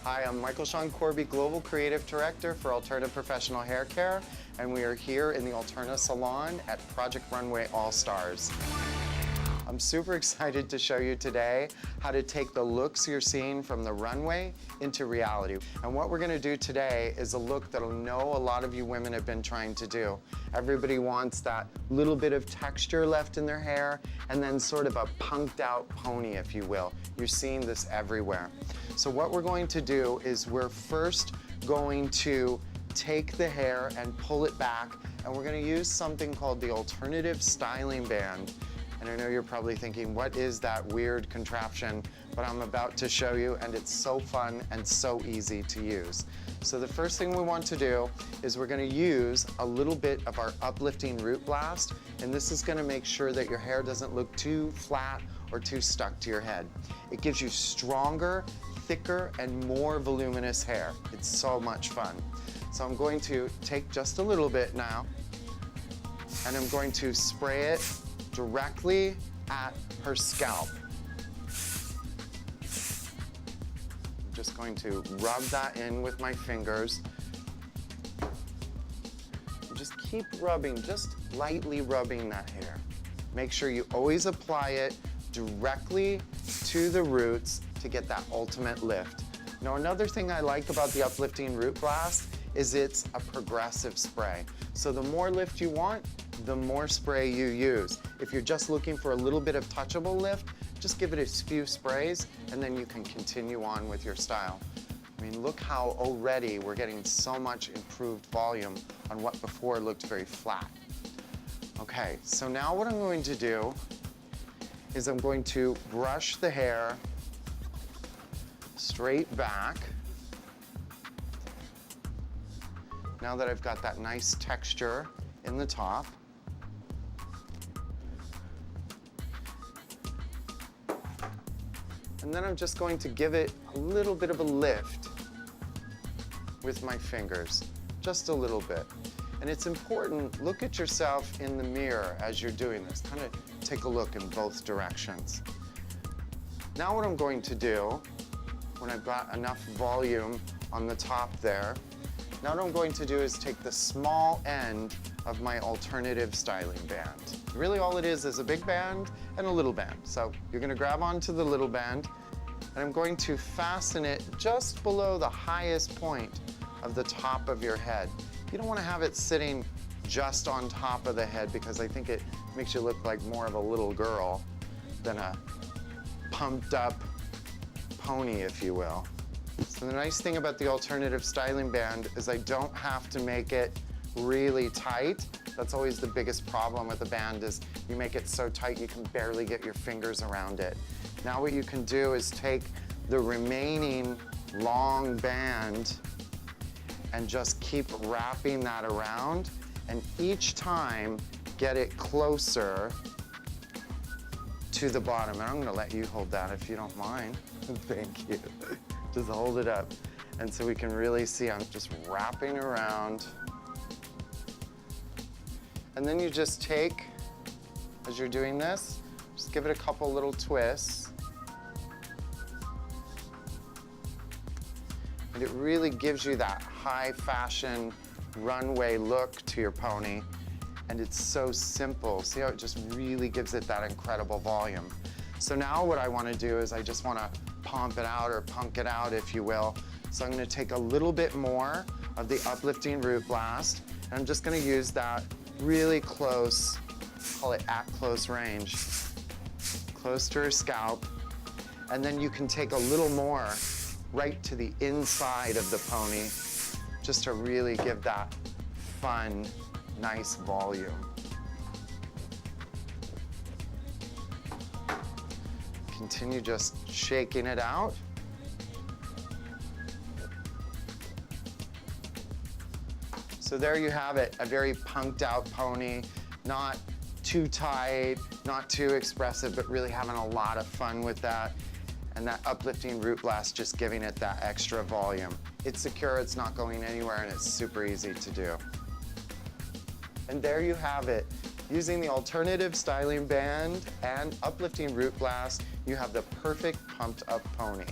Hi, I'm Michael Sean Corby, Global Creative Director for Alterna Professional Hair Care, and we are here in the Alterna Salon at Project Runway All-Stars. I'm super excited to show you today how to take the looks you're seeing from the runway into reality. And what we're gonna do today is a look that I know a lot of you women have been trying to do. Everybody wants that little bit of texture left in their hair and then sort of a punked out pony, if you will. You're seeing this everywhere. So what we're going to do is we're first going to take the hair and pull it back, and we're gonna use something called the alternative styling band. And I know you're probably thinking, what is that weird contraption? But I'm about to show you, and it's so fun and so easy to use. So the first thing we want to do is we're gonna use a little bit of our uplifting root blast, and this is gonna make sure that your hair doesn't look too flat or too stuck to your head. It gives you stronger, thicker, and more voluminous hair. It's so much fun. So I'm going to take just a little bit now, and I'm going to spray it directly at her scalp. I'm just going to rub that in with my fingers. Just keep rubbing, just lightly rubbing that hair. Make sure you always apply it directly to the roots to get that ultimate lift. Now, another thing I like about the uplifting root blast is it's a progressive spray. So the more lift you want, the more spray you use. If you're just looking for a little bit of touchable lift, just give it a few sprays and then you can continue on with your style. I mean, look how already we're getting so much improved volume on what before looked very flat. Okay, so now what I'm going to do is I'm going to brush the hair straight back. Now that I've got that nice texture in the top. And then I'm just going to give it a little bit of a lift with my fingers, just a little bit. And it's important, look at yourself in the mirror as you're doing this. Kind of take a look in both directions. Now what I'm going to do, when I've got enough volume on the top there, now what I'm going to do is take the small end of my alternative styling band. Really all it is a big band and a little band. So you're gonna grab onto the little band, and I'm going to fasten it just below the highest point of the top of your head. You don't wanna have it sitting just on top of the head because I think it makes you look like more of a little girl than a pumped up pony, if you will. So the nice thing about the alternative styling band is I don't have to make it really tight. That's always the biggest problem with the band, is you make it so tight you can barely get your fingers around it. Now what you can do is take the remaining long band and just keep wrapping that around, and each time get it closer to the bottom. And I'm gonna let you hold that if you don't mind. Thank you. Just hold it up. And so we can really see I'm just wrapping around. And then you just take, as you're doing this, just give it a couple little twists. And it really gives you that high fashion runway look to your pony. And it's so simple. See how it just really gives it that incredible volume. So now what I want to do is I just want to pomp it out, or punk it out, if you will. So I'm going to take a little bit more of the uplifting root blast, and I'm just going to use that really close, call it at close range, close to her scalp. And then you can take a little more right to the inside of the pony, just to really give that fun, nice volume. Continue just shaking it out. So there you have it, a very punked out pony, not too tight, not too expressive, but really having a lot of fun with that. And that uplifting root blast just giving it that extra volume. It's secure, it's not going anywhere, and it's super easy to do. And there you have it. Using the alternative styling band and uplifting root blast, you have the perfect pumped up pony.